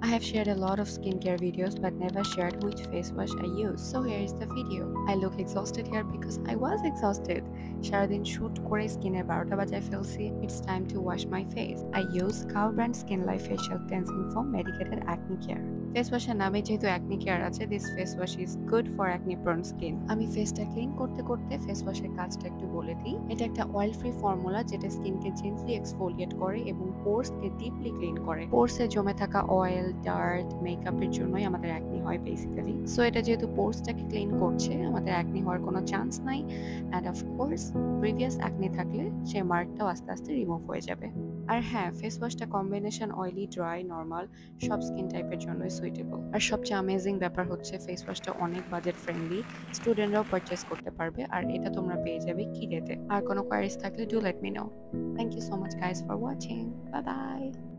I have shared a lot of skincare videos but never shared which face wash I use. So here is the video. I look exhausted here because I was exhausted. সারাদিন shoot করে স্কিনের 12টা বাজায় ফেলছি। It's time to wash my face. I use Cow brand Skin Life Facial Cleansing Foam Medicated Acne Care. Face ওয়াশের নামে যেহেতু acne care আছে, this face wash is good for acne prone skin. আমি ফেসটা ক্লিন করতে করতে face ওয়াশের কাজটা একটু বলে দিই। এটা একটা অয়েল ফ্রি ফর্মুলা যেটা স্কিনকে জেন্টলি এক্সফোলিয়েট করে এবং পোরসকে ডিপলি ক্লিন করে। পোরসে জমে থাকা অয়েল, ডার্ট, মেকআপের জন্যই আমাদের অ্যাকনি হয় বেসিক্যালি। সো এটা যেহেতু পোরসটাকে ক্লিন করছে, আমাদের অ্যাকনি হওয়ার কোনো চান্স নাই। অ্যান্ড অফকোর্স প্রিভিয়াস অ্যাকনি থাকলে সেই মার্কটাও আস্তে আস্তে রিমুভ হয়ে যাবে। আর হ্যাঁ, ফেস ওয়াশটা কম্বিনেশন অয়েলি, ড্রাই, নর্মাল সব স্কিন টাইপের জন্যই সুইটেবল। আর সবচেয়ে অ্যামেজিং ব্যাপার হচ্ছে ফেস ওয়াশটা অনেক বাজেট ফ্রেন্ডলি, স্টুডেন্টরাও পারচেস করতে পারবে। আর এটা তোমরা পেয়ে যাবে কি রেটে। আর কোনো কোয়ারিজ থাকলে do let me know. Thank you so much guys for watching. Bye by.